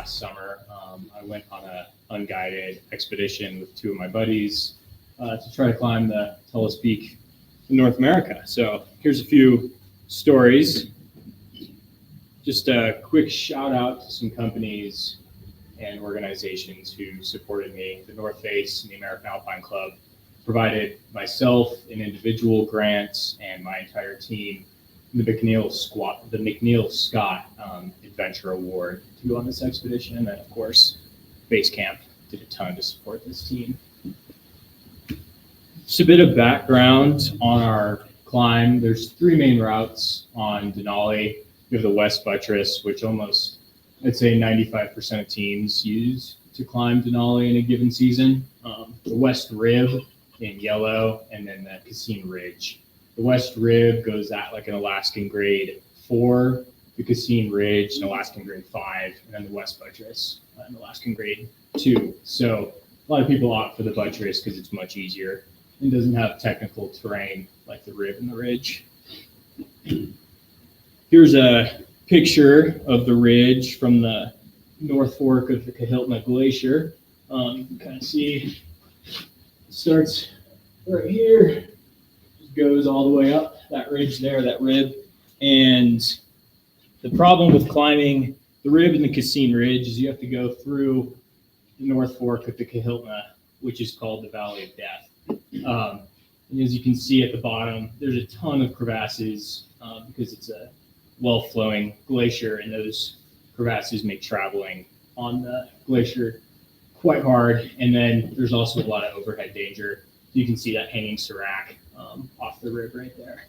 last summer. I went on an unguided expedition with two of my buddies to try to climb the tallest peak in North America. So here's a few stories. Just a quick shout out to some companies and organizations who supported me. The North Face and the American Alpine Club provided myself an individual grant and my entire team the McNeil Scott Adventure Award to go on this expedition. And then, of course, Basecamp did a ton to support this team. Just a bit of background on our climb. There's three main routes on Denali. You have the West Buttress, which almost, I'd say 95% of teams use to climb Denali in a given season. The West Rib in yellow, and then the Cassine Ridge. The West Rib goes at like an Alaskan grade 4, the Cassine Ridge an Alaskan grade 5, and then the West Buttress an Alaskan grade 2. So a lot of people opt for the Buttress because it's much easier and doesn't have technical terrain like the Rib and the Ridge. Here's a picture of the ridge from the North Fork of the Kahiltna Glacier. You can kind of see it starts right here, goes all the way up that ridge there, that Rib. And the problem with climbing the Rib and the Cassine Ridge is you have to go through the North Fork of the Kahiltna, which is called the Valley of Death. And as you can see at the bottom, there's a ton of crevasses because it's a well-flowing glacier, and those crevasses make traveling on the glacier quite hard. And then there's also a lot of overhead danger. You can see that hanging serac off the Rib right there.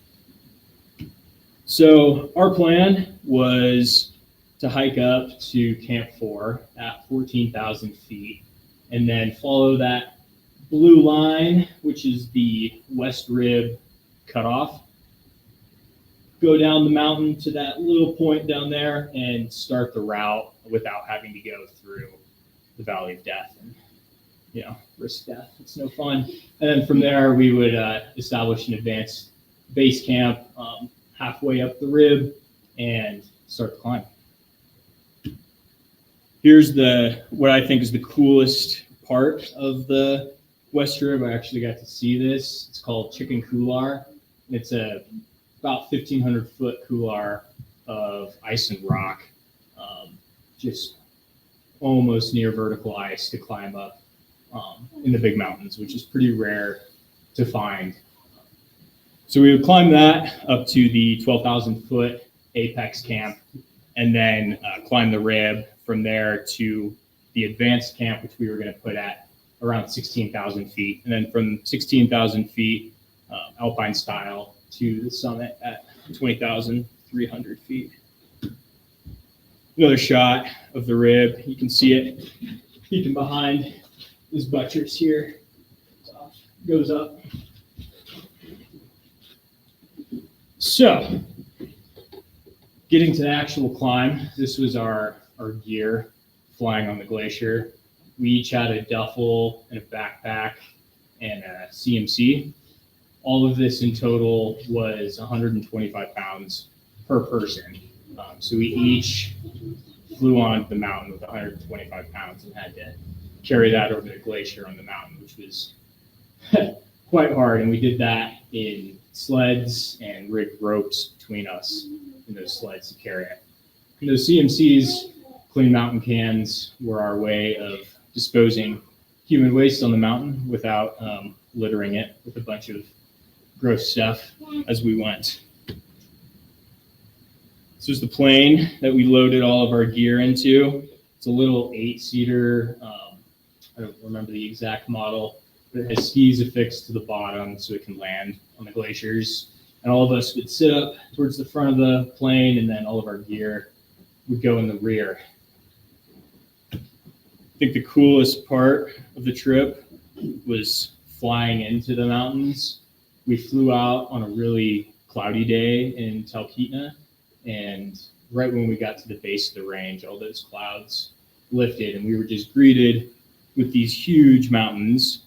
So our plan was to hike up to Camp 4 at 14,000 feet and then follow that blue line, which is the West Rib cutoff, go down the mountain to that little point down there and start the route without having to go through the Valley of Death and, risk death. It's no fun. And then from there, we would establish an advanced base camp halfway up the Rib and start the climb. Here's what I think is the coolest part of the West Rib. I actually got to see this. It's called Chicken Couloir. It's about 1,500 foot couloir of ice and rock, just almost near vertical ice to climb up in the big mountains, which is pretty rare to find. So we would climb that up to the 12,000 foot apex camp and then climb the Rib from there to the advanced camp, which we were going to put at around 16,000 feet. And then from 16,000 feet, alpine style, to the summit at 20,300 feet. Another shot of the Rib. You can see it peeking behind this buttress here. Goes up. So, getting to the actual climb, this was our gear flying on the glacier. We each had a duffel and a backpack and a CMC. All of this in total was 125 pounds per person. So we each flew on the mountain with 125 pounds and had to carry that over the glacier on the mountain, which was quite hard. And we did that in sleds and rigged ropes between us in those sleds to carry it. And those CMCs, clean mountain cans, were our way of disposing human waste on the mountain without littering it with a bunch of gross stuff as we went. This was the plane that we loaded all of our gear into. It's a little 8-seater. I don't remember the exact model, but it has skis affixed to the bottom so it can land on the glaciers. And all of us would sit up towards the front of the plane, and then all of our gear would go in the rear. I think the coolest part of the trip was flying into the mountains. We flew out on a really cloudy day in Talkeetna, and right when we got to the base of the range, all those clouds lifted, and we were just greeted with these huge mountains.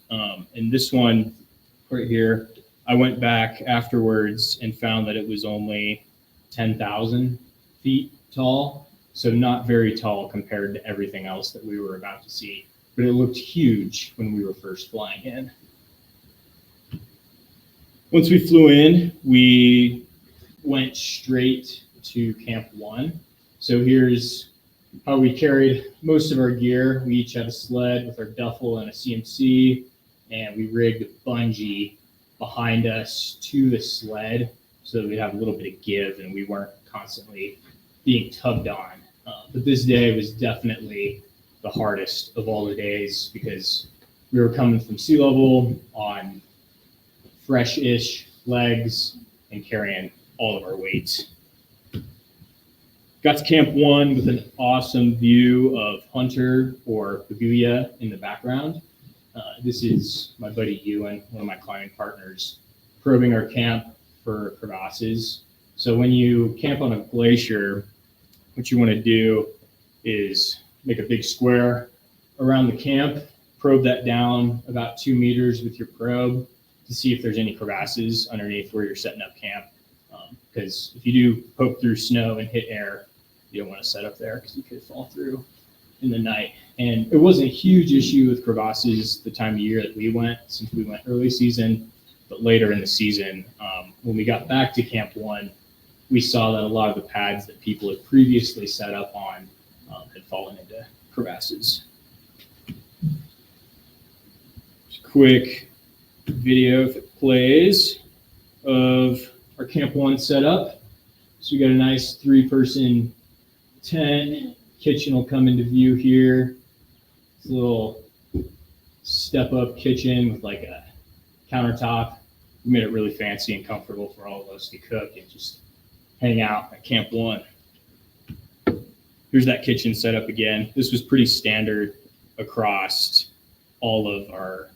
And this one right here, I went back afterwards and found that it was only 10,000 feet tall. So not very tall compared to everything else that we were about to see, but it looked huge when we were first flying in. Once we flew in, we went straight to Camp 1. So here's how we carried most of our gear. We each had a sled with our duffel and a CMC, and we rigged a bungee behind us to the sled so that we'd have a little bit of give and we weren't constantly being tugged on. But this day was definitely the hardest of all the days because we were coming from sea level on fresh-ish legs and carrying all of our weights. Got to Camp 1 with an awesome view of Hunter or Paguya in the background. This is my buddy Ewan, one of my climbing partners, probing our camp for crevasses. So when you camp on a glacier, what you want to do is make a big square around the camp, probe that down about 2 meters with your probe to see if there's any crevasses underneath where you're setting up camp. Because if you do poke through snow and hit air, you don't want to set up there because you could fall through in the night. And it wasn't a huge issue with crevasses the time of year that we went, since we went early season, but later in the season, when we got back to Camp 1, we saw that a lot of the pads that people had previously set up on had fallen into crevasses. Just a quick video, if it plays, of our Camp 1 setup. So we got a nice 3-person tent. Kitchen will come into view here. It's a little step-up kitchen with like a countertop. We made it really fancy and comfortable for all of us to cook and just hang out at Camp 1. Here's that kitchen setup again. This was pretty standard across all of our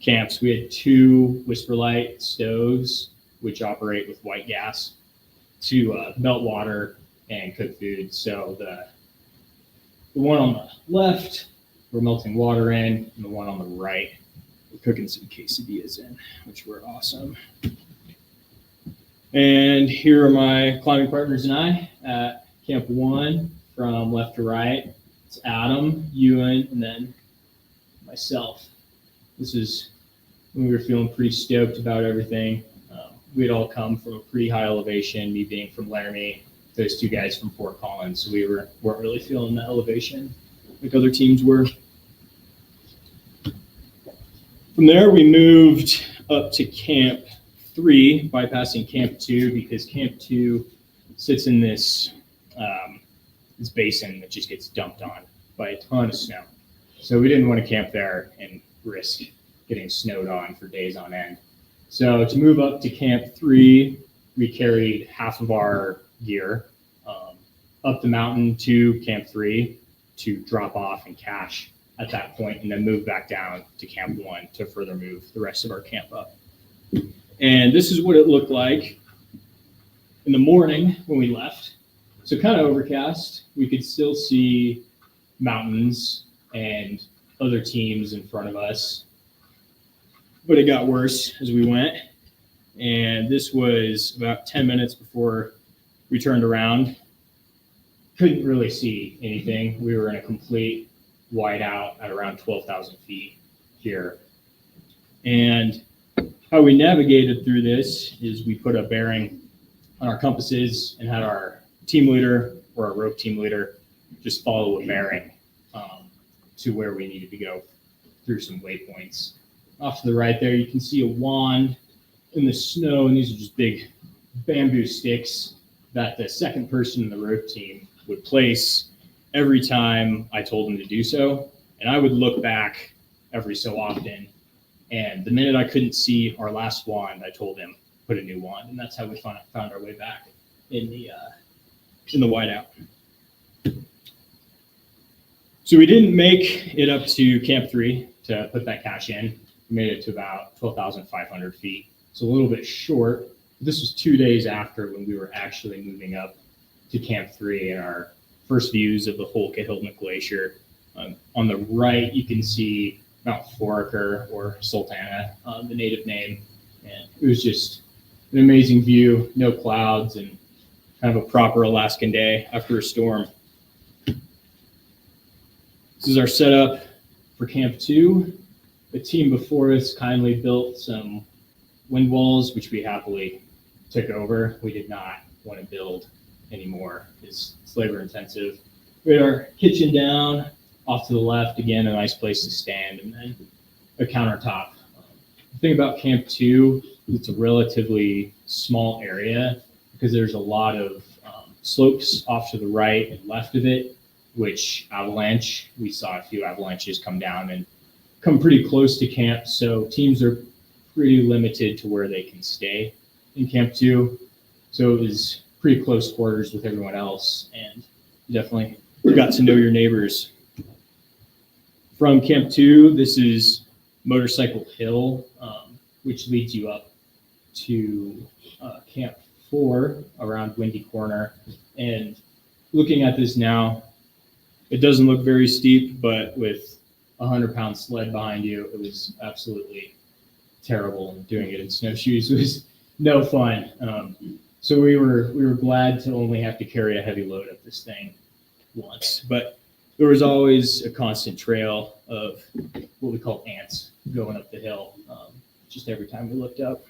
camps. We had 2 Whisperlight stoves, which operate with white gas to melt water and cook food. So the one on the left, we're melting water in, and the one on the right, we're cooking some quesadillas in, which were awesome. And here are my climbing partners and I at Camp 1 from left to right. It's Adam, Ewan, and then myself. This is when we were feeling pretty stoked about everything. We had all come from a pretty high elevation, me being from Laramie, those 2 guys from Fort Collins, so we weren't really feeling the elevation like other teams were. From there, we moved up to Camp 3, bypassing Camp 2, because Camp 2 sits in this basin that just gets dumped on by a ton of snow. So we didn't want to camp there and risk getting snowed on for days on end. So to move up to Camp 3, we carried half of our gear up the mountain to Camp 3 to drop off and cache at that point, and then move back down to Camp 1 to further move the rest of our camp up. And this is what it looked like in the morning when we left. So kind of overcast. We could still see mountains and other teams in front of us, but it got worse as we went. And this was about 10 minutes before we turned around. Couldn't really see anything. We were in a complete whiteout at around 12,000 feet here. And how we navigated through this is we put a bearing on our compasses and had our team leader or our rope team leader just follow a bearing to where we needed to go through some waypoints. Off to the right there, you can see a wand in the snow, and these are just big bamboo sticks that the second person in the rope team would place every time I told him to do so. And I would look back every so often, and the minute I couldn't see our last wand, I told him, put a new wand. And that's how we found our way back in the whiteout. So we didn't make it up to Camp 3 to put that cache in. We made it to about 12,500 feet. So a little bit short. This was 2 days after when we were actually moving up to Camp 3 and our first views of the whole Kahiltnik Glacier. On the right, you can see Mount Foraker, or Sultana, the native name. And it was just an amazing view, no clouds, and kind of a proper Alaskan day after a storm. This is our setup for Camp 2. The team before us kindly built some wind walls, which we happily took over. We did not want to build anymore. It's labor intensive. We had our kitchen down off to the left, again, a nice place to stand, and then a countertop. The thing about Camp 2, it's a relatively small area because there's a lot of slopes off to the right and left of it, which avalanche. We saw a few avalanches come down and come pretty close to camp, so teams are pretty limited to where they can stay in Camp 2. So it was pretty close quarters with everyone else, and you definitely got to know your neighbors. From Camp 2, this is Motorcycle Hill, which leads you up to Camp 4 around Windy Corner. And looking at this now, it doesn't look very steep, but with a 100-pound sled behind you, it was absolutely terrible. And doing it in snowshoes was no fun. So we were glad to only have to carry a heavy load up this thing once. But there was always a constant trail of what we call ants going up the hill, just every time we looked up.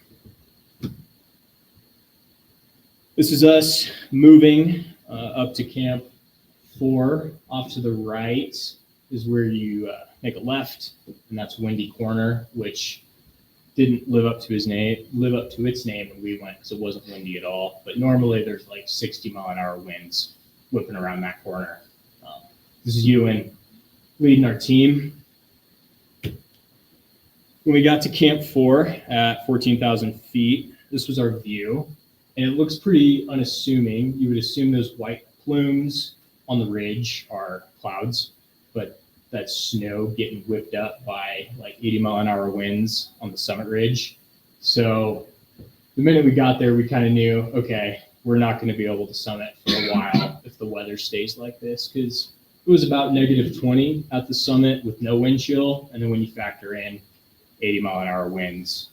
This is us moving up to Camp 4. Off to the right is where you make a left, and that's Windy Corner, which didn't live up to its name when we went because it wasn't windy at all. But normally there's like 60-mile-an-hour winds whipping around that corner. This is Ewan leading our team. When we got to Camp 4 at 14,000 feet, this was our view, and it looks pretty unassuming. You would assume those white plumes on the ridge are clouds, but that's snow getting whipped up by like 80-mile-an-hour winds on the summit ridge. So the minute we got there, we kind of knew, okay, we're not going to be able to summit for a while if the weather stays like this, because it was about -20 at the summit with no wind chill. And then when you factor in 80-mile-an-hour winds,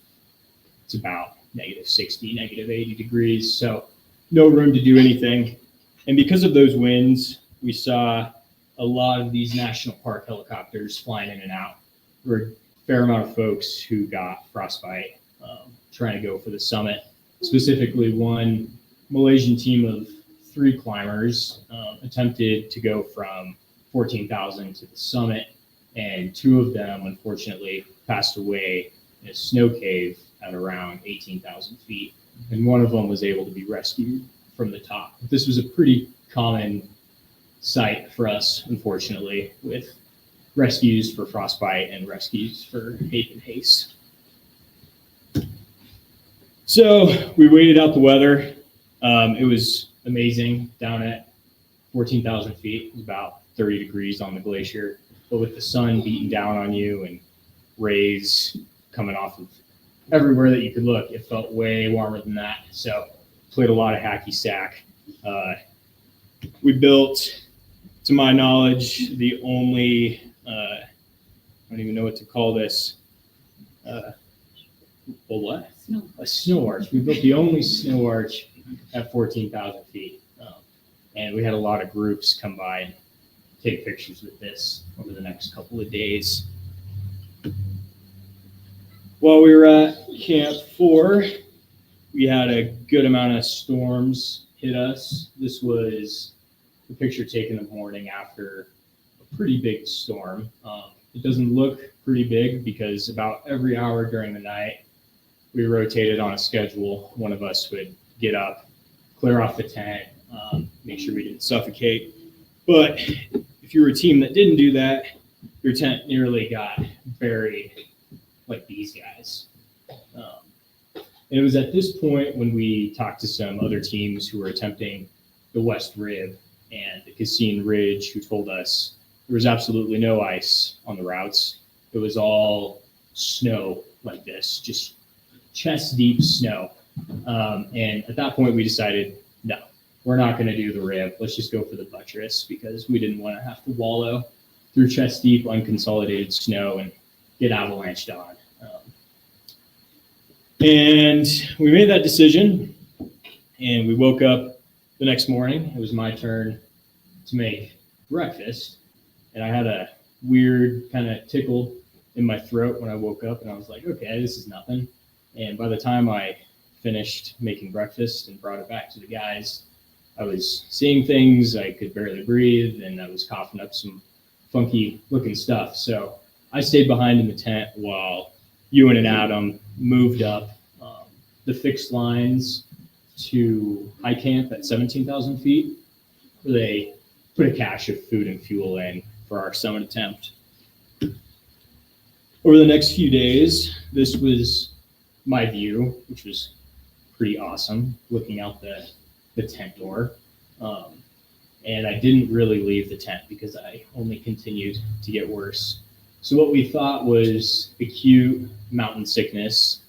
it's about -60, -80 degrees. So no room to do anything. And because of those winds, we saw a lot of these national park helicopters flying in and out. There were a fair amount of folks who got frostbite trying to go for the summit. Specifically, one Malaysian team of 3 climbers attempted to go from 14,000 to the summit, and 2 of them, unfortunately, passed away in a snow cave at around 18,000 feet, and one of them was able to be rescued from the top. This was a pretty common sight for us, unfortunately, with rescues for frostbite and rescues for ache and haste. So we waited out the weather. It was amazing down at 14,000 feet. It was about 30 degrees on the glacier, but with the sun beating down on you and rays coming off of everywhere that you could look, it felt way warmer than that. So played a lot of hacky sack. We built, to my knowledge, the only, I don't even know what to call this. What? A snow arch. We built the only snow arch at 14,000 feet. And we had a lot of groups come by and take pictures with this over the next couple of days. While we were at Camp 4, we had a good amount of storms hit us. This was the picture taken the morning after a pretty big storm. It doesn't look pretty big because about every hour during the night, we rotated on a schedule. One of us would get up, clear off the tent, make sure we didn't suffocate. But if you were a team that didn't do that, your tent nearly got buried like these guys. And it was at this point when we talked to some other teams who were attempting the West Rib and the Cassine Ridge, who told us there was absolutely no ice on the routes. It was all snow like this, just chest deep snow. And at that point we decided, no, we're not going to do the rib. Let's just go for the buttress, because we didn't want to have to wallow through chest deep unconsolidated snow and get avalanched on. And we made that decision, and we woke up the next morning. It was my turn to make breakfast, and I had a weird kind of tickle in my throat when I woke up, and I was like, okay, this is nothing. And by the time I finished making breakfast and brought it back to the guys, I was seeing things, I could barely breathe, and I was coughing up some funky looking stuff. So I stayed behind in the tent while Ewan and Adam moved up the fixed lines to high camp at 17,000 feet, where they put a cache of food and fuel in for our summit attempt. Over the next few days, this was my view, which was pretty awesome, looking out the tent door. And I didn't really leave the tent because I only continued to get worse. So what we thought was acute mountain sickness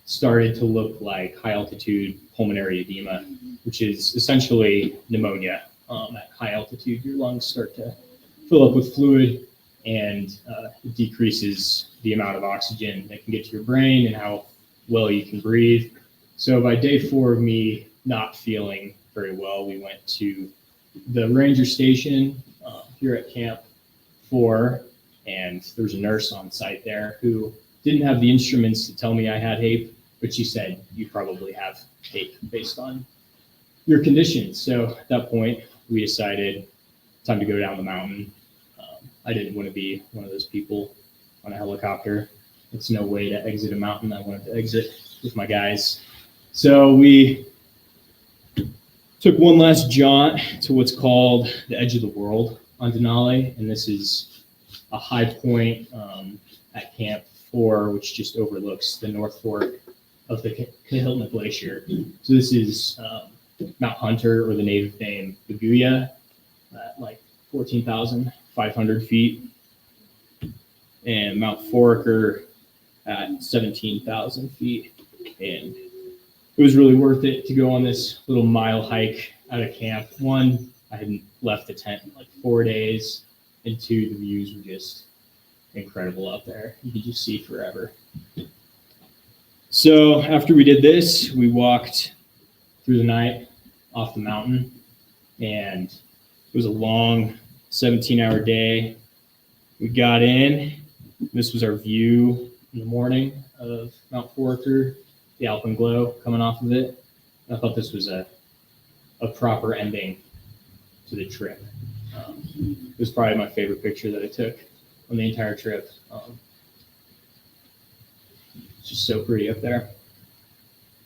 started to look like high altitude pulmonary edema, which is essentially pneumonia. At high altitude, your lungs start to fill up with fluid, and it decreases the amount of oxygen that can get to your brain and how well you can breathe. So by day 4 of me not feeling very well, we went to the ranger station here at Camp 4, and there was a nurse on site there who didn't have the instruments to tell me I had HAPE, but she said, you probably have HAPE based on your conditions. So at that point, we decided time to go down the mountain. I didn't want to be one of those people on a helicopter. It's no way to exit a mountain. I wanted to exit with my guys. So we took one last jaunt to what's called the edge of the world on Denali, and this is a high point at Camp 4, which just overlooks the North Fork of the Kahiltna Glacier. So this is Mount Hunter, or the native name Baguya, at like 14,500 feet, and Mount Foraker at 17,000 feet. And it was really worth it to go on this little mile hike out of camp. 1, I hadn't left the tent in like 4 days, and 2, the views were just incredible out there. You could just see forever. So after we did this, we walked through the night off the mountain, and it was a long 17-hour day. We got in. This was our view in the morning of Mount Foraker, the alpenglow coming off of it. I thought this was a proper ending to the trip. It was probably my favorite picture that I took on the entire trip. It's just so pretty up there.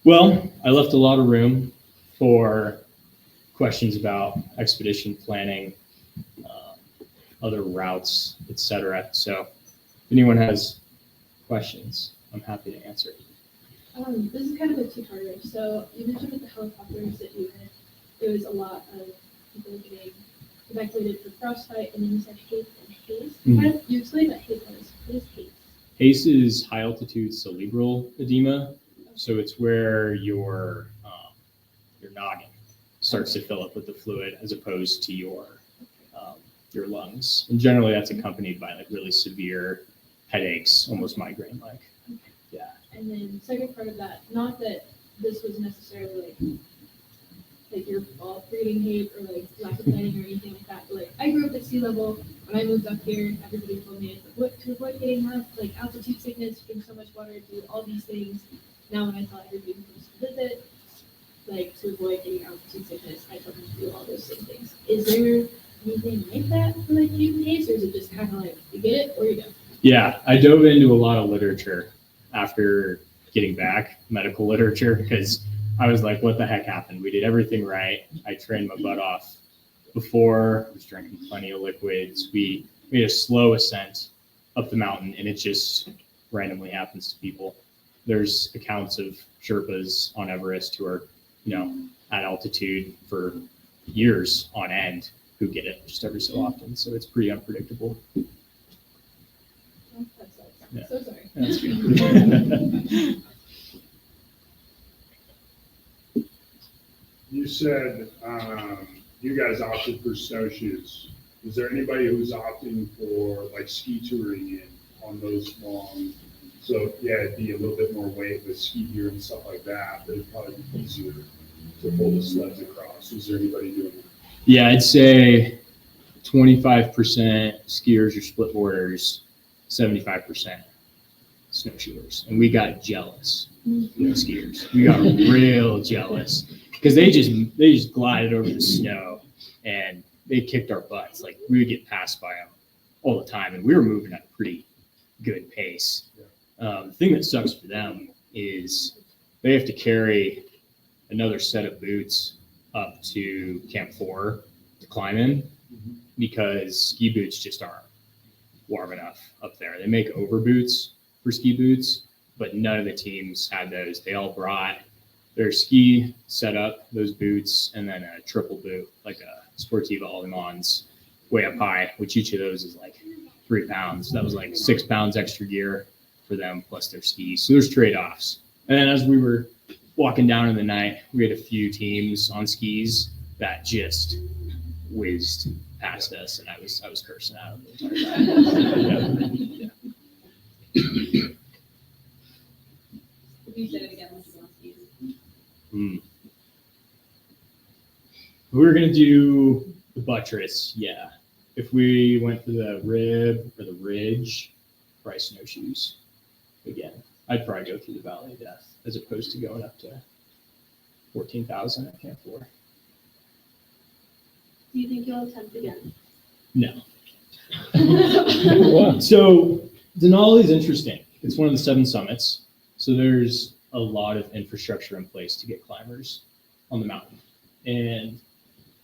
Well, I left a lot of room for questions about expedition planning, other routes, etc. So if anyone has questions, I'm happy to answer. This is kind of a two-parter. So you mentioned with the helicopters that there was a lot of people getting evacuated for frostbite, and then you said HAPE and haze. Mm-hmm. You explained what HAPE was. What is HAPE? HACE is high altitude cerebral edema. So it's where your noggin starts to fill up with the fluid as opposed to your lungs. And generally that's accompanied by like really severe headaches, almost migraine-like. Okay. Yeah. And then second part of that, not that this was necessarily like your fault for getting HAPE or like lack of planning or anything like that, but like I grew up at sea level. When I moved up here, everybody told me to avoid getting like altitude sickness, drink so much water, do all these things. Now when I tell everybody who comes to visit, like to avoid getting altitude sickness, I tell them to do all those same things. Is there anything like that for like you case, or is it just kind of like you get it or you don't? Yeah, I dove into a lot of literature after getting back, medical literature, because I was like, what the heck happened? We did everything right. I trained my butt off before. I was drinking plenty of liquids. We made a slow ascent up the mountain, and it just randomly happens to people. There's accounts of Sherpas on Everest who are, at altitude for years on end who get it just every so often. So it's pretty unpredictable. Oh, that sucks. Yeah. So sorry. That's good. You said you guys opted for snowshoes. Is there anybody who's opting for like ski touring in on those long? So yeah, it'd be a little bit more weight with ski gear and stuff like that, but it'd probably be easier to pull the sleds across. Is there anybody doing that? Yeah, I'd say 25% skiers or split boarders, 75% snowshoers. And we got jealous, the skiers. We got real jealous because they just glided over the snow and they kicked our butts. Like we would get passed by them all the time, and we were moving at a pretty good pace. The thing that sucks for them is they have to carry another set of boots up to Camp 4 to climb in because ski boots just aren't warm enough up there. They make over boots for ski boots, but none of the teams had those. They all brought their ski setup, those boots, and then a triple boot, like a Sportiva Allemans way up high, which each of those is like 3 pounds. That was like 6 pounds extra gear for them plus their skis. So there's trade-offs. And then as we were walking down in the night, we had a few teams on skis that just whizzed past us, and I was cursing out the entire time. If you said it again, this is on skis. We were gonna do the buttress, yeah. If we went for the rib or the ridge, probably snowshoes again. I'd probably go through the Valley of Death as opposed to going up to 14,000 at Camp 4. Do you think you'll attempt again? No. So Denali is interesting. It's one of the 7 summits. So there's a lot of infrastructure in place to get climbers on the mountain. And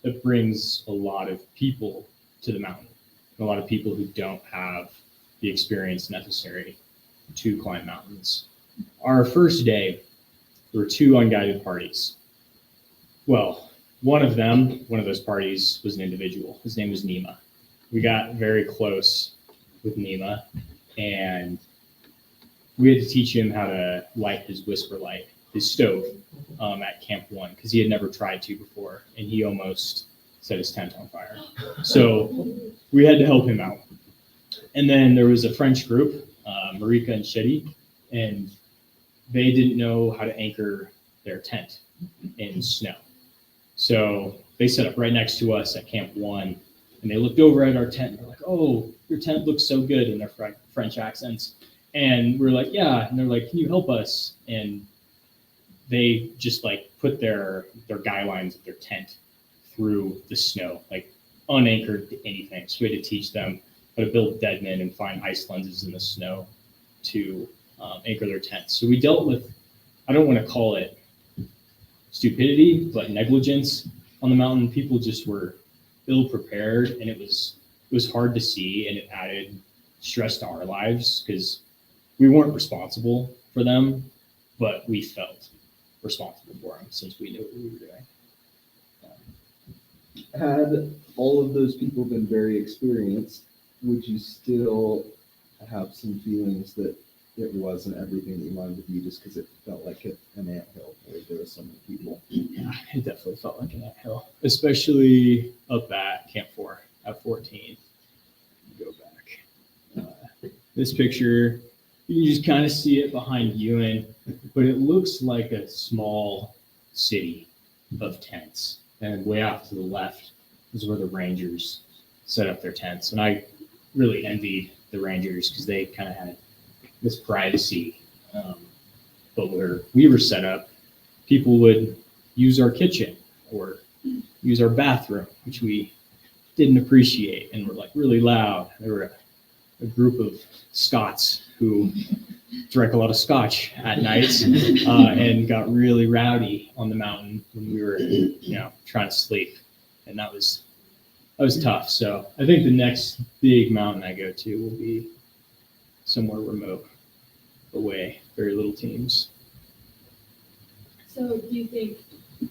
it brings a lot of people to the mountain. A lot of people who don't have the experience necessary to climb mountains. Our first day, there were 2 unguided parties. Well, one of those parties was an individual. His name was Nima. We got very close with Nima, and we had to teach him how to light his whisper light, his stove, at Camp 1, because he had never tried to before, and he almost set his tent on fire. So we had to help him out. And then there was a French group, Marika and Shetty, and they didn't know how to anchor their tent in snow. So they set up right next to us at Camp 1, and they looked over at our tent and they're like, "Oh, your tent looks so good," in their French accents. And we're like, "Yeah." And they're like, "Can you help us?" And they just like put their guy lines of their tent through the snow, like unanchored to anything. So we had to teach them how to build deadmen and find ice lenses in the snow to anchor their tents. So we dealt with, I don't want to call it stupidity, but negligence on the mountain. People just were ill prepared, and it was hard to see, and it added stress to our lives because we weren't responsible for them, but we felt responsible for them since we knew what we were doing. Had all of those people been very experienced, would you still have some feelings that it wasn't everything that you wanted to be just because it felt like an anthill where there were so many people? Yeah, it definitely felt like an anthill, especially up at Camp 4 at 14. Go back. This picture, you can just kind of see it behind Ewan, but it looks like a small city of tents. And way off to the left is where the Rangers set up their tents. And I really envied the Rangers because they kind of had this privacy. But we were set up, people would use our kitchen or use our bathroom, which we didn't appreciate and were like really loud. There were a group of Scots who drank a lot of scotch at night and got really rowdy on the mountain when we were, trying to sleep. And that was tough. So I think the next big mountain I go to will be somewhere remote, away, very little teams. So do you think,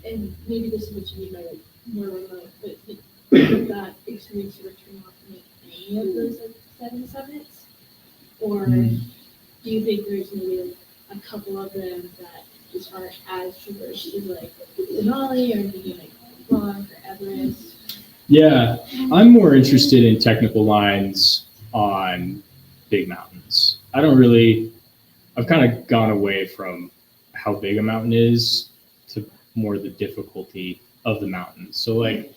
and maybe this is what you mean by like more remote, but would that experience you return off to make any of those like 7 summits? Or do you think there's maybe like a couple of them that just aren't as traversed as like Denali or maybe like Blanc or Everest? Yeah, I'm more interested in technical lines on big mountains. I've kind of gone away from how big a mountain is to more the difficulty of the mountain. So like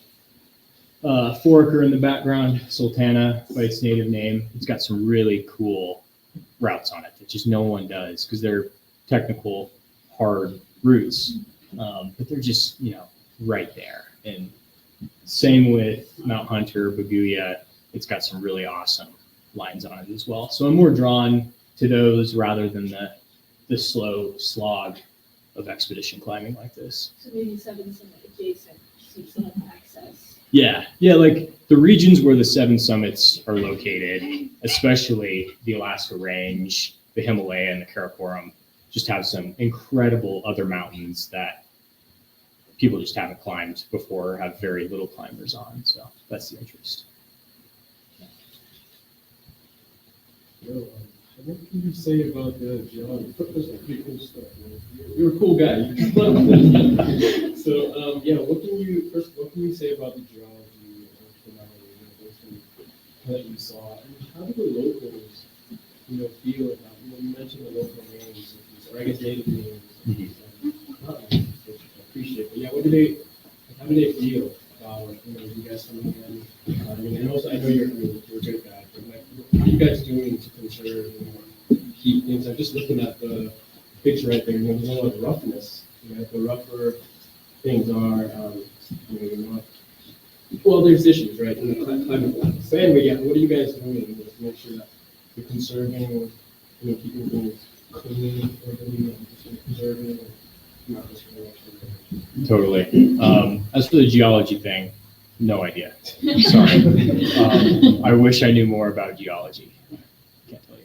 Foraker in the background, Sultana by its native name. It's got some really cool routes on it that just no one does because they're technical, hard routes. But they're just, right there. And same with Mount Hunter, Baguia. It's got some really awesome lines on it as well. So I'm more drawn to those rather than the slow slog of expedition climbing like this. So maybe 7 summit adjacent, so you still have access. Yeah, like the regions where the 7 summits are located, especially the Alaska Range, the Himalaya, and the Karakoram, just have some incredible other mountains that people just haven't climbed before or have very little climbers on. So that's the interest. What can you say about the geology? That's some pretty cool stuff. You're a cool guy. So, what can you say about the geology of Denali that you saw? And how do the locals, feel about, you mentioned the local names, or I guess native names. Which I appreciate. But yeah, how do they feel about, you guys coming in? And also, I know you're a great guy, but what are you guys doing to conserve and keep things? I'm just looking at the picture right there. There's a lot of roughness. The rougher things are, well, there's issues, right? In the climate. So anyway, yeah, what are you guys doing to make sure that you're conserving, keeping things clean, orderly, and conserving, and not just Totally. As for the geology thing, no idea. Sorry. I wish I knew more about geology. Can't tell you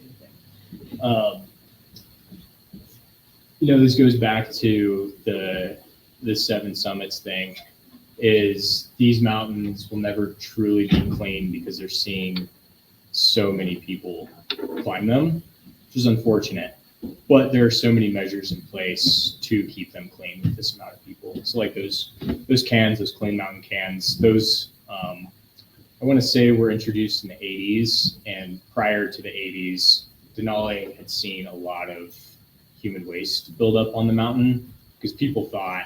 anything. This goes back to the 7 summits thing. Is these mountains will never truly be clean because they're seeing so many people climb them, which is unfortunate. But there are so many measures in place to keep them clean with this amount of people. So like those cans, those Clean Mountain cans, those I want to say were introduced in the 80s, and prior to the 80s, Denali had seen a lot of human waste build up on the mountain because people thought,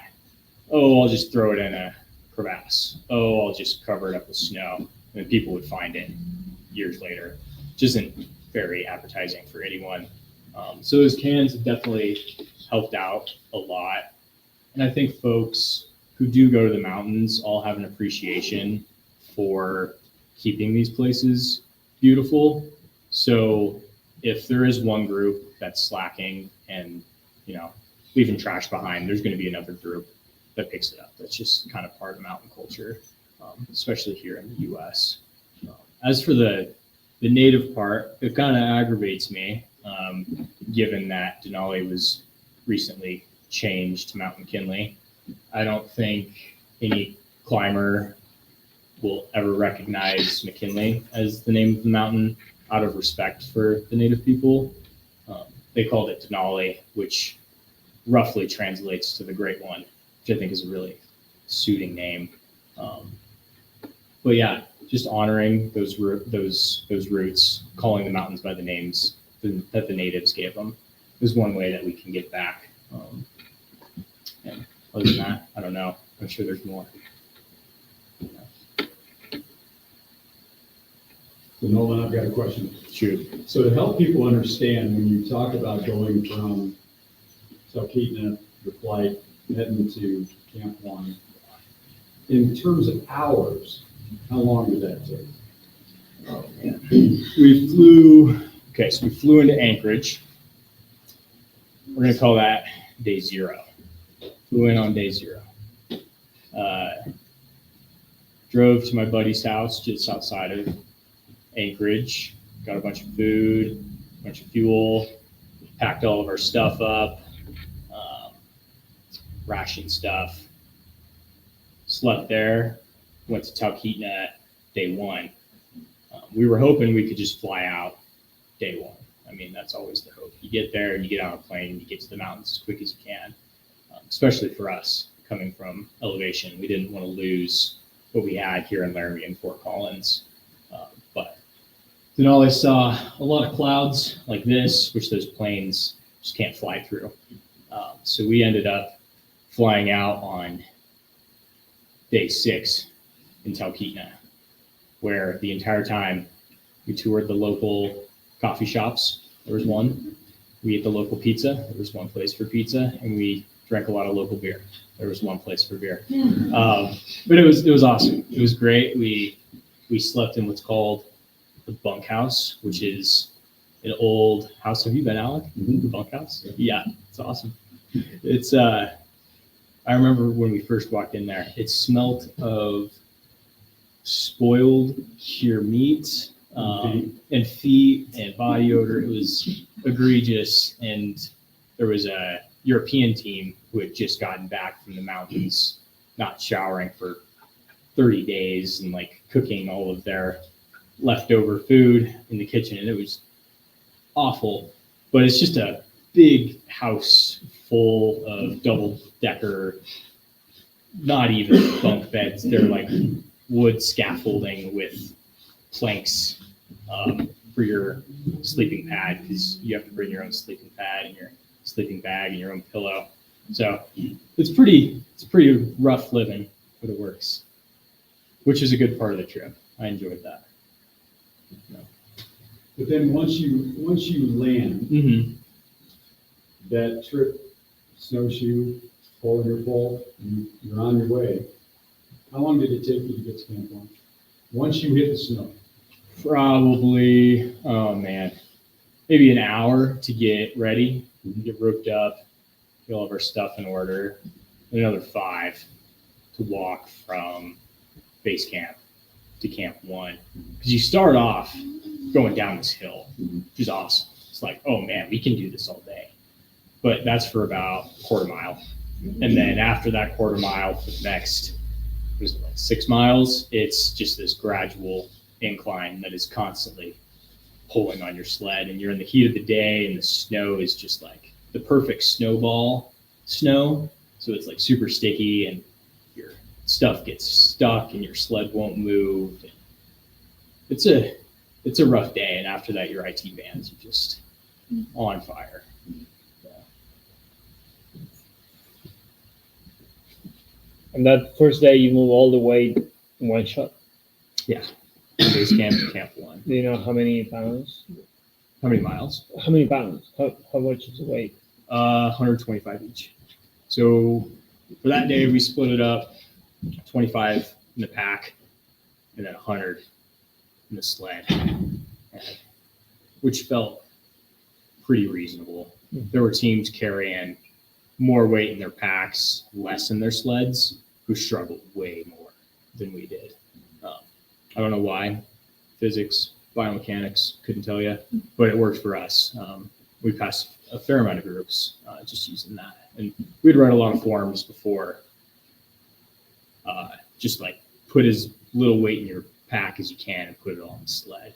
oh, I'll just throw it in a crevasse. Oh, I'll just cover it up with snow. And then people would find it years later, which isn't very appetizing for anyone. So those cans have definitely helped out a lot. And I think folks who do go to the mountains all have an appreciation for keeping these places beautiful. So if there is one group that's slacking and, leaving trash behind, there's going to be another group that picks it up. That's just kind of part of mountain culture, especially here in the U.S. As for the native part, it kind of aggravates me, given that Denali was recently changed to Mount McKinley. I don't think any climber will ever recognize McKinley as the name of the mountain out of respect for the native people. They called it Denali, which roughly translates to the Great One, which I think is a really suiting name. But yeah, just honoring those roots, calling the mountains by the names that the natives gave them is one way that we can get back. And other than that, I don't know. I'm sure there's more. So Nolan, I've got a question. Shoot. So to help people understand, when you talk about going from Talkeetna, your flight, heading to Camp 1, in terms of hours, how long did that take? Oh, man. We flew into Anchorage. We're going to call that day 0. Flew in on day 0. Drove to my buddy's house just outside of Anchorage, got a bunch of food, a bunch of fuel, packed all of our stuff up, ration stuff, slept there, went to Talkeetna day 1. We were hoping we could just fly out day 1. I mean, that's always the hope. You get there and you get on a plane and you get to the mountains as quick as you can, especially for us coming from elevation. We didn't want to lose what we had here in Laramie and Fort Collins. But Denali saw a lot of clouds like this, which those planes just can't fly through. So we ended up flying out on day 6 in Talkeetna. where the entire time we toured the local coffee shops. There was one. We ate the local pizza. There was one place for pizza, and we drank a lot of local beer. There was one place for beer. But it was awesome. It was great. We slept in what's called the bunkhouse, which is an old house. Have you been, Alec? The bunkhouse? Yeah, it's awesome. It's I remember when we first walked in there, it smelt of spoiled cured meat and feet and body odor. It was egregious. And there was a European team who had just gotten back from the mountains, not showering for 30 days and like cooking all of their leftover food in the kitchen. And it was awful, but it's just a big house full of double-decker, not even bunk beds. They're like wood scaffolding with planks for your sleeping pad, because you have to bring your own sleeping pad and your sleeping bag and your own pillow. So it's pretty rough living, but it works, which is a good part of the trip. I enjoyed that. But then once you land, that trip, snowshoe, hole in your pole, you're on your way. How long did it take you to get to Camp 1? Once you hit the snow? Probably, oh man, maybe an hour to get ready, get roped up, get all of our stuff in order, and another 5 to walk from Basecamp to Camp 1. Because you start off going down this hill, which is awesome. It's like, oh man, we can do this all day. But that's for about a quarter mile. And then after that quarter mile, for the next, was it like 6 miles, it's just this gradual incline that is constantly pulling on your sled. And you're in the heat of the day, and the snow is just like the perfect snowball snow. So it's like super sticky, and your stuff gets stuck and your sled won't move. And it's a rough day. And after that, your IT bands are just on fire. And that first day, you move all the way in one shot. Yeah. Basecamp to Camp 1. Do you know how many pounds? How many miles? How many pounds? How much is the weight? 125 each. So for that day, we split it up, 25 in the pack, and then 100 in the sled, which felt pretty reasonable. There were teams carrying more weight in their packs, less in their sleds, who struggled way more than we did. I don't know why. Physics, biomechanics, couldn't tell you, but it worked for us. We passed a fair amount of groups just using that. And we'd read a lot of forums before, just like put as little weight in your pack as you can and put it on the sled,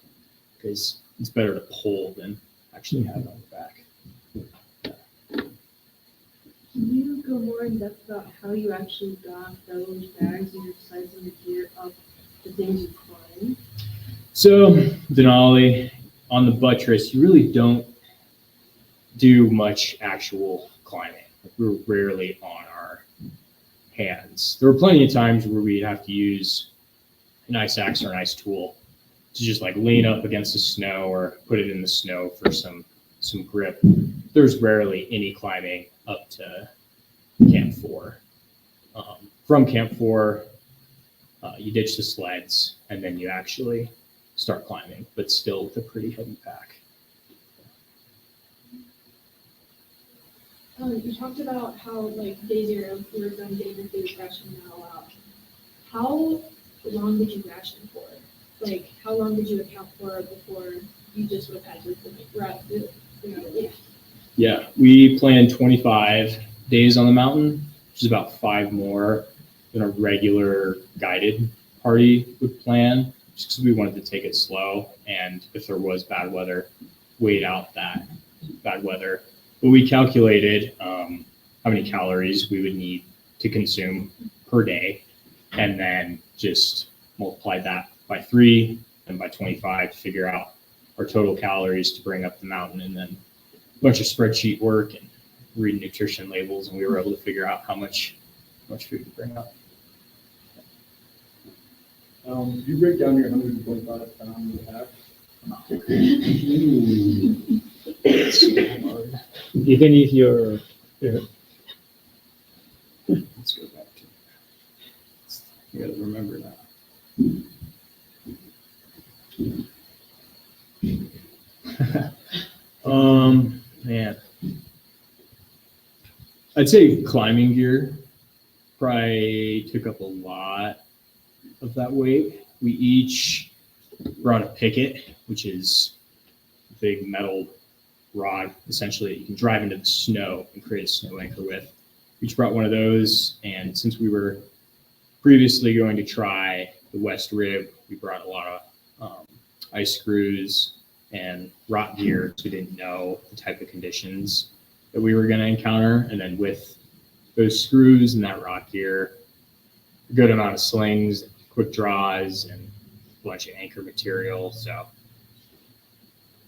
because it's better to pull than actually have it on the back. Can you go more in depth about how you actually got those bags and your size and the gear up the things you climb? So Denali, on the buttress, you really don't do much actual climbing. Like, we're rarely on our hands. There were plenty of times where we'd have to use an ice axe or an ice tool to just like lean up against the snow or put it in the snow for some grip. There's rarely any climbing up to Camp 4. From Camp 4, you ditch the sleds, and then you actually start climbing, but still with a pretty heavy pack. You talked about how, like, day 0, you were done getting your food ration now out. How long did you ration for? Like, how long did you account for before you just would have had your Yeah, we planned 25 days on the mountain, which is about 5 more than a regular guided party would plan, just because we wanted to take it slow. And if there was bad weather, wait out that bad weather. But we calculated how many calories we would need to consume per day, and then just multiplied that by 3 and by 25 to figure out our total calories to bring up the mountain, and then a bunch of spreadsheet work and read nutrition labels, and we were able to figure out how much food to bring up. You break down your 125 pound pack. Even if you're Let's go back to, you gotta remember that. Man, I'd say climbing gear probably took up a lot of that weight. We each brought a picket, which is a big metal rod, essentially, that you can drive into the snow and create a snow anchor with. We each brought one of those, and since we were previously going to try the West Rib, we brought a lot of ice screws and rock gear, so we didn't know the type of conditions that we were going to encounter. And then with those screws and that rock gear, a good amount of slings, quick draws, and a bunch of anchor material. So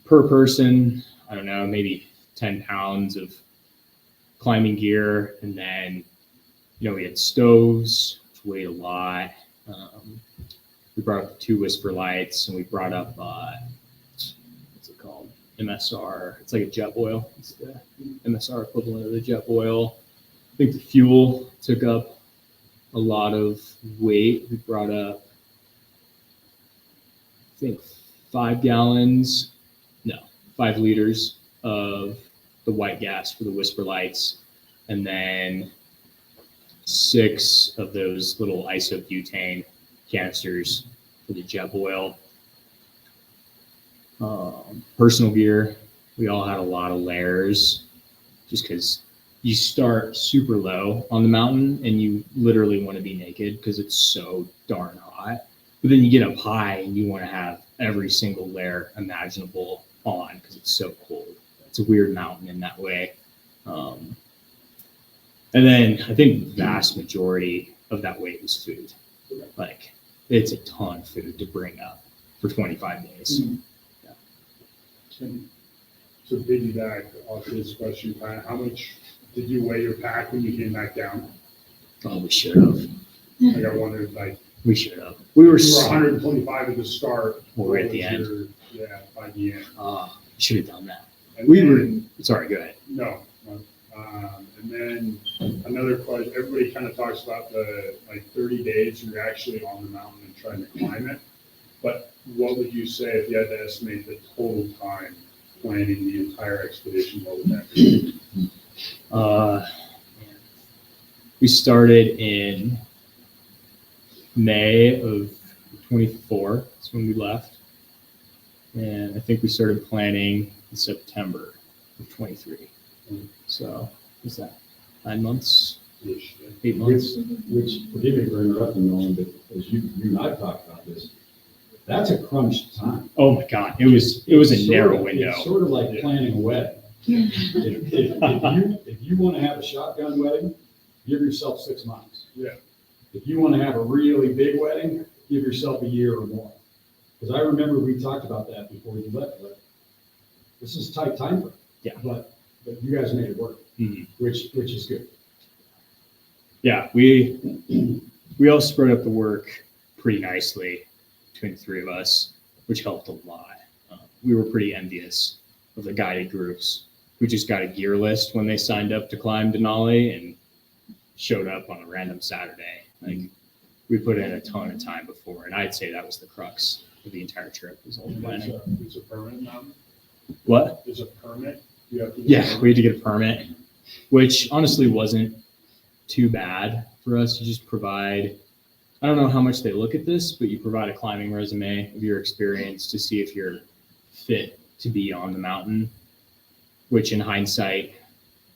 per person, I don't know, maybe 10 pounds of climbing gear. And then, we had stoves, which weighed a lot. We brought up the 2 whisper lights, and we brought up, what's it called? MSR. It's like a jet oil. It's the MSR equivalent of the jet oil. I think the fuel took up a lot of weight. We brought up, I think, 5 liters of the white gas for the whisper lights, and then 6 of those little isobutane canisters for the jet oil. Personal gear, we all had a lot of layers, just because you start super low on the mountain and you literally want to be naked because it's so darn hot. But then you get up high and you want to have every single layer imaginable on because it's so cold. It's a weird mountain in that way. And then I think the vast majority of that weight was food. Like, it's a ton of food to bring up for 25 days. And to piggyback off this question, how much did you weigh your pack when you came back down? Oh, we should have. Like, I wondered, like, We should have. We were you were 125 at the start. Well, we're at the What was end. by the end. Should have done that. And We then- were, sorry, go ahead. No. And then another question, everybody kind of talks about the 30 days you're actually on the mountain and trying to climb it. But what would you say if you had to estimate the total time planning the entire expedition? What would that be? We started in May of 24. That's when we left. And I think we started planning in September of 23. So, what's that? 9 months? 8 months? Which, forgive me for interrupting, Nolan, but as you and I talked about this, that's a crunch time. Oh my God. It was a narrow It's window. It's sort of like planning a wedding. If you want to have a shotgun wedding, give yourself 6 months. Yeah. If you want to have a really big wedding, give yourself a year or more. Because I remember we talked about that before you left. But this is a tight time frame. Yeah. But you guys made it work, Mhm. which is good. Yeah, we all spread up the work pretty nicely between the 3 of us, which helped a lot. We were pretty envious of the guided groups who just got a gear list when they signed up to climb Denali and showed up on a random Saturday. Like, we put in a ton of time before, and I'd say that was the crux of the entire trip, was all the planning. It's a permit now? What? Is a permit? You have to get a Yeah, permit? we had to get a permit, which honestly wasn't too bad for us. You just provide, I don't know how much they look at this, but you provide a climbing resume of your experience to see if you're fit to be on the mountain, which in hindsight,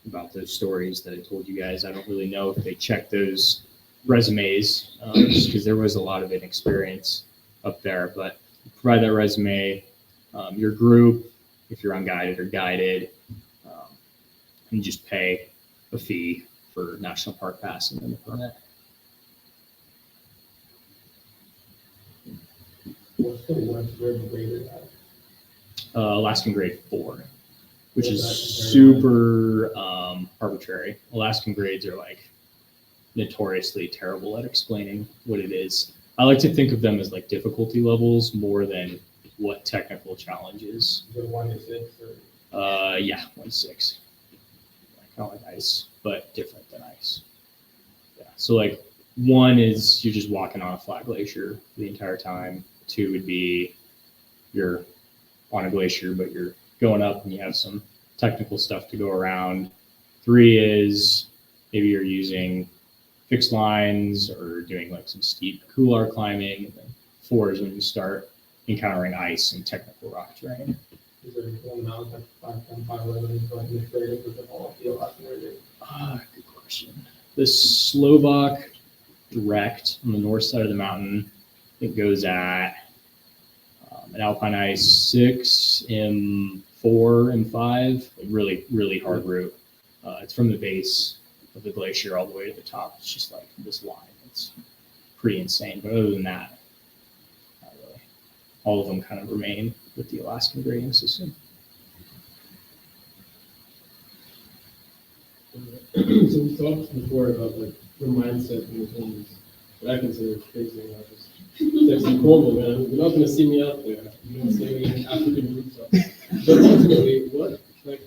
about those stories that I told you guys, I don't really know if they checked those resumes, just because there was a lot of inexperience up there. But you provide that resume, your group, if you're unguided or guided, and just pay a fee for National Park Pass and then the permit. What's the West Rib rated at? Alaskan grade 4, which is What's that super arbitrary. Alaskan grades are like notoriously terrible at explaining what it is. I like to think of them as like difficulty levels more than what technical challenges. The 1 to 6 Yeah, 1-6. Kind of like ice, but different than ice. Yeah. So like 1 is you're just walking on a flat glacier the entire time. 2 would be you're on a glacier, but you're going up and you have some technical stuff to go around. 3 is maybe you're using fixed lines or doing like some steep couloir climbing. And then 4 is when you start encountering ice and technical rock terrain. Is there one mountain like 510, 511, so like in the crater with the all feel out there? Good question. The Slovak direct on the north side of the mountain, it goes at an alpine ice 6, M4, M5, a really, really hard route. It's from the base of the glacier all the way to the top. It's just like this line. It's pretty insane. But other than that, not really. All of them kind of remain with the Alaskan grading system. So we talked before about like the mindset and the things that I consider crazy. Like just texting Cornwall, man. You're not gonna see me out there. You don't see me in African roots up. But ultimately, what like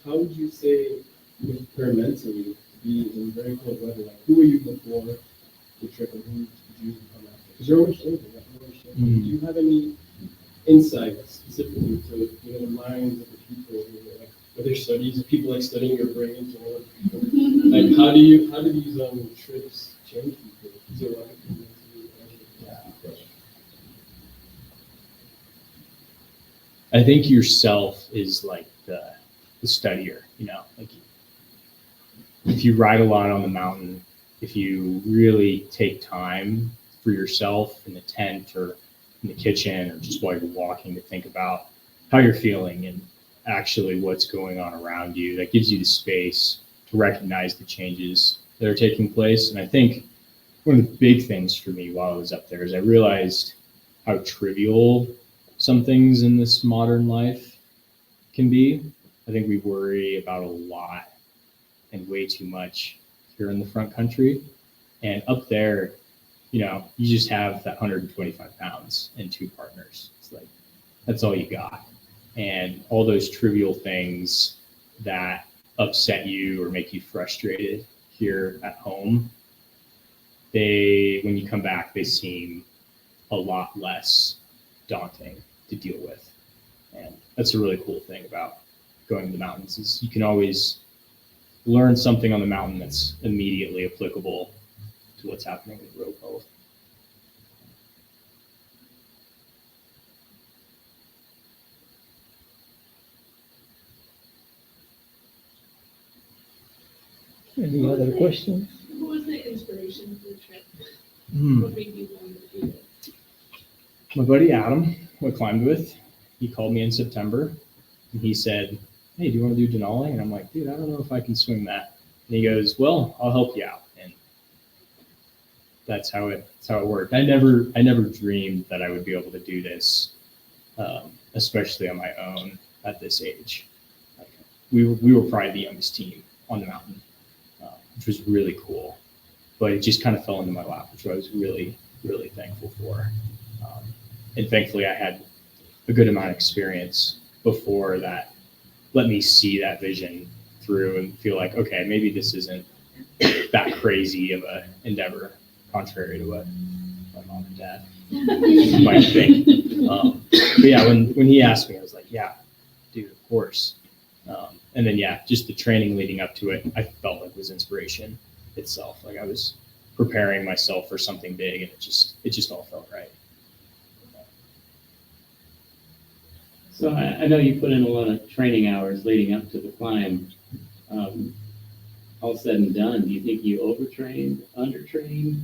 how would you say you prepare mentally to be in very cold weather? Like who were you before the trip and who did you become after? Because you're always changing, right? You're always changing. Do you have any insights specifically to the minds of the people who like whether studies people like studying your brains or like how do these trips change people? Is there like I think yourself is like the studier, like if you ride a lot on the mountain, if you really take time for yourself in the tent or in the kitchen or just while you're walking to think about how you're feeling and actually what's going on around you, that gives you the space to recognize the changes that are taking place. And I think one of the big things for me while I was up there is I realized how trivial some things in this modern life can be. I think we worry about a lot and way too much here in the front country. And up there, you just have that 125 pounds and 2 partners. It's like, that's all you got. And all those trivial things that upset you or make you frustrated here at home, when you come back, they seem a lot less daunting to deal with. And that's a really cool thing about going to the mountains is you can always learn something on the mountain that's immediately applicable to what's happening in the real world. Any other questions? Who was the inspiration for the trip? Hmm. What made you want to do it? My buddy Adam, who I climbed with, he called me in September and he said, "Hey, do you want to do Denali?" And I'm like, "Dude, I don't know if I can swing that." And he goes, "Well, I'll help you out." And that's how it worked. I never dreamed that I would be able to do this, especially on my own at this age. Like, we were probably the youngest team on the mountain, which was really cool. But it just kind of fell into my lap, which I was really, really thankful for. And thankfully, I had a good amount of experience before that let me see that vision through and feel like, okay, maybe this isn't that crazy of an endeavor, contrary to what my mom and dad might think. But yeah, when he asked me, I was like, yeah, dude, of course. And then, yeah, just the training leading up to it, I felt like was inspiration itself. Like I was preparing myself for something big and it just all felt right. So I know you put in a lot of training hours leading up to the climb. All said and done, do you think you overtrained, undertrained?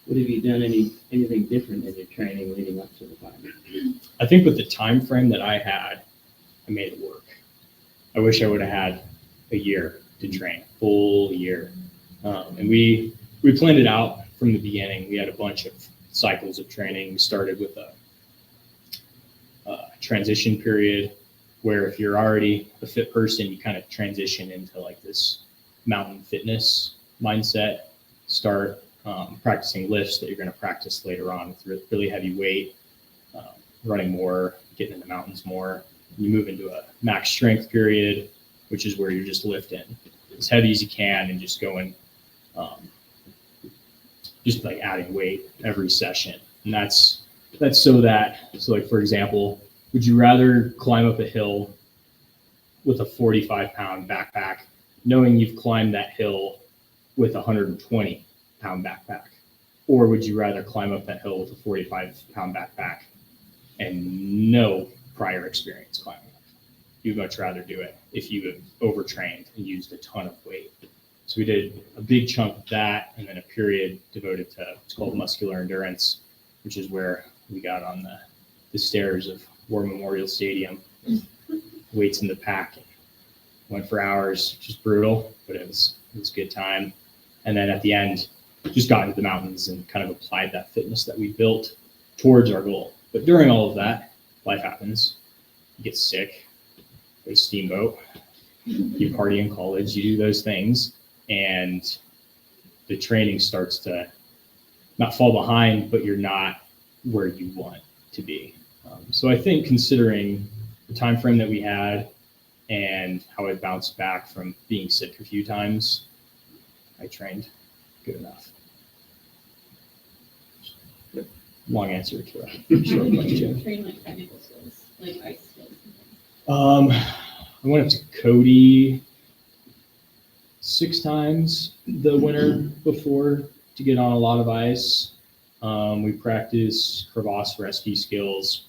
What have you done anything different in your training leading up to the climb? I think with the time frame that I had, I made it work. I wish I would have had a year to train, full year. And we planned it out from the beginning. We had a bunch of cycles of training. We started with a transition period where if you're already a fit person, you kind of transition into like this mountain fitness mindset, start practicing lifts that you're going to practice later on with really heavy weight, running more, getting in the mountains more. You move into a max strength period, which is where you're just lifting as heavy as you can and just going, just like adding weight every session. And that's so like, for example, would you rather climb up a hill with a 45-pound backpack, knowing you've climbed that hill with a 120-pound backpack? Or would you rather climb up that hill with a 45-pound backpack and no prior experience climbing up? You'd much rather do it if you have overtrained and used a ton of weight. So we did a big chunk of that, and then a period devoted to what's called muscular endurance, which is where we got on the stairs of War Memorial Stadium, weights in the pack, and went for hours, which was brutal, but it was a good time. And then at the end, just got into the mountains and kind of applied that fitness that we built towards our goal. But during all of that, life happens. You get sick, go to Steamboat, you party in college, you do those things, and the training starts to not fall behind, but you're not where you want to be. So I think considering the time frame that we had and how I bounced back from being sick a few times, I trained good enough. Long answer to a short question. Train like technical skills, like ice skills. I went up to Cody 6 times the winter before to get on a lot of ice. We practiced crevasse rescue skills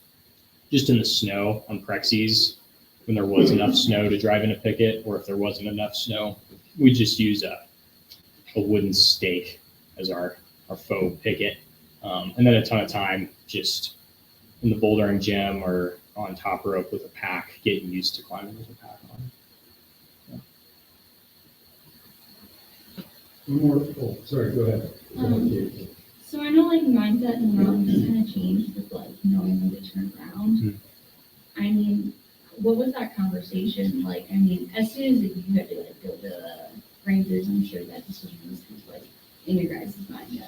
just in the snow on Prexies when there was enough snow to drive in a picket, or if there wasn't enough snow, we just use a wooden stake as our faux picket. And then a ton of time just in the bouldering gym or on top rope with a pack, getting used to climbing with a pack on. One more. Oh, sorry. Go ahead. So I know like mindset in the mountains kind of changed with like knowing when to turn around. Mhm. I mean, what was that conversation like? I mean, as soon as you had to like go to the Rangers, I'm sure that decision was kind of like in your guys' mind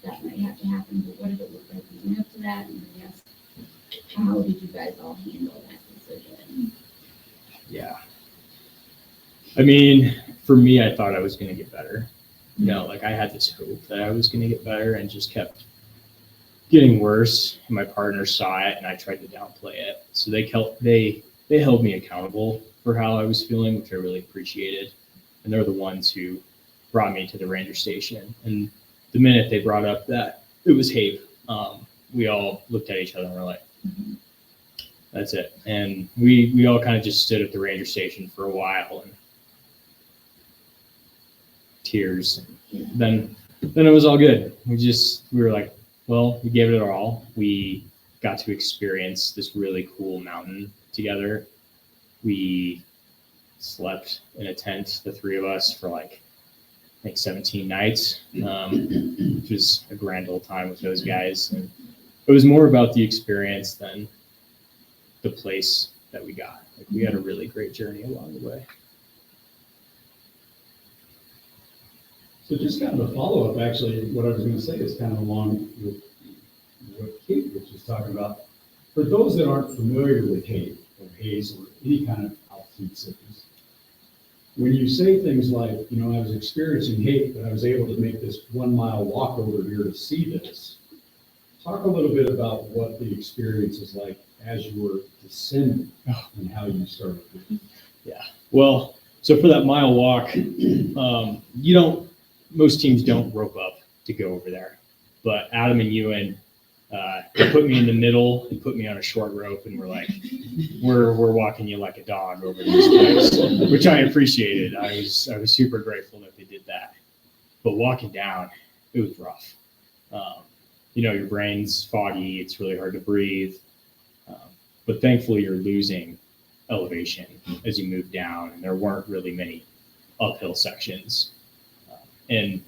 that might have to happen. But what did it look like leading up to that? And I guess how did you guys all handle that decision? Yeah. I mean, for me, I thought I was going to get better. You know, like I had this hope that I was going to get better and just kept getting worse. And my partner saw it and I tried to downplay it. So they held me accountable for how I was feeling, which I really appreciated. And they're the ones who brought me to the ranger station. And the minute they brought up that it was HAPE, we all looked at each other and were like, that's it. And we all kind of just stood at the ranger station for a while and tears. And then it was all good. We were like, well, we gave it our all. We got to experience this really cool mountain together. We slept in a tent, the 3 of us, for like, I think 17 nights, which was a grand old time with those guys. And it was more about the experience than the place that we got. Like we had a really great journey along the way. So just kind of a follow-up, actually, what I was going to say is kind of along with what Kate was just talking about. For those that aren't familiar with HAPE or HAZE or any kind of altitude sickness, when you say things like, you know, I was experiencing HAPE, but I was able to make this 1 mile walk over here to see this, talk a little bit about what the experience is like as you were descending and how you started. Yeah. Well, so for that mile walk, most teams don't rope up to go over there, but Adam and Ewan put me in the middle and put me on a short rope, and we're like, we're walking you like a dog over these guys, which I appreciated. I was super grateful that they did that. But walking down, it was rough. Your brain's foggy. It's really hard to breathe. But thankfully, you're losing elevation as you move down, and there weren't really many uphill sections. And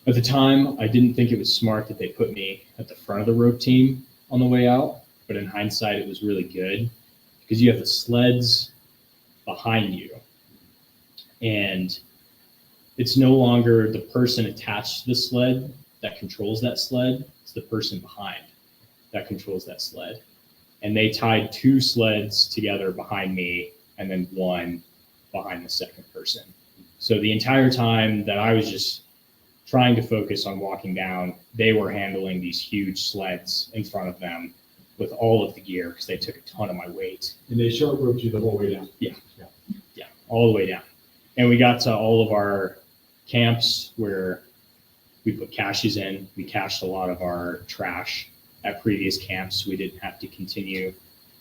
at the time, I didn't think it was smart that they put me at the front of the rope team on the way out. But in hindsight, it was really good because you have the sleds behind you. And it's no longer the person attached to the sled that controls that sled. It's the person behind that controls that sled. And they tied 2 sleds together behind me and then 1 behind the second person. So the entire time that I was just trying to focus on walking down, they were handling these huge sleds in front of them with all of the gear because they took a ton of my weight. And they short roped you the whole way down. Yeah, all the way down. And we got to all of our camps where we put caches in. We cached a lot of our trash at previous camps. We didn't have to continue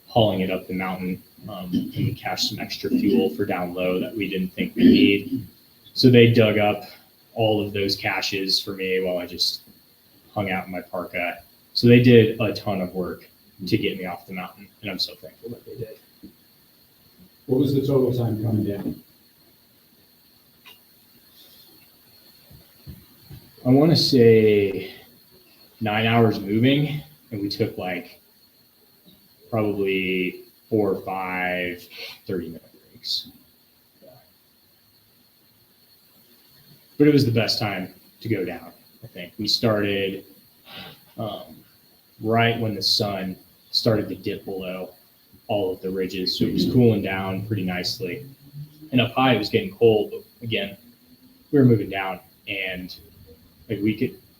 hauling it up the mountain. And we cached some extra fuel for down low that we didn't think we need. So they dug up all of those caches for me while I just hung out in my parka. So they did a ton of work to get me off the mountain, and I'm so thankful that they did. What was the total time coming down? I want to say 9 hours moving, and we took like probably 4 or 5 30-minute breaks. Yeah. But it was the best time to go down, I think. We started right when the sun started to dip below all of the ridges, so it was cooling down pretty nicely. And up high, it was getting cold, but again, we were moving down, and like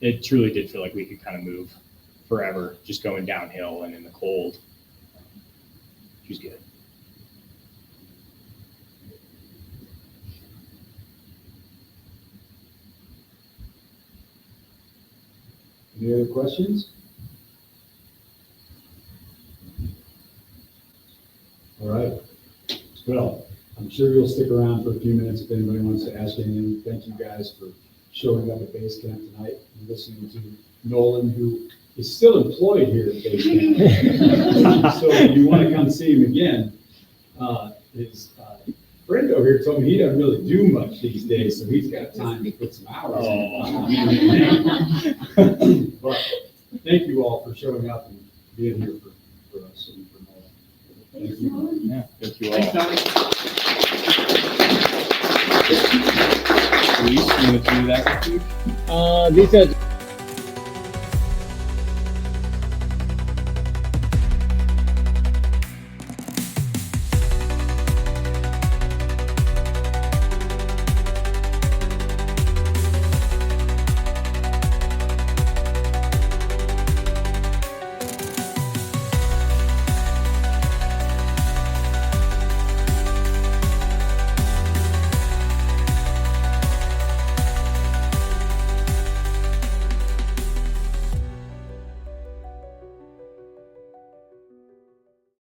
it truly did feel like we could kind of move forever just going downhill and in the cold. It was good. Any other questions? All right. Well, I'm sure you'll stick around for a few minutes if anybody wants to ask anything. Thank you guys for showing up at Basecamp tonight and listening to Nolan, who is still employed here at Basecamp. So if you want to come see him again, his friend over here told me he doesn't really do much these days, so he's got time to put some hours in. But thank you all for showing up and being here for us and for Nolan. Thank you. Yeah, thank you all. Luis, you want to do that? These are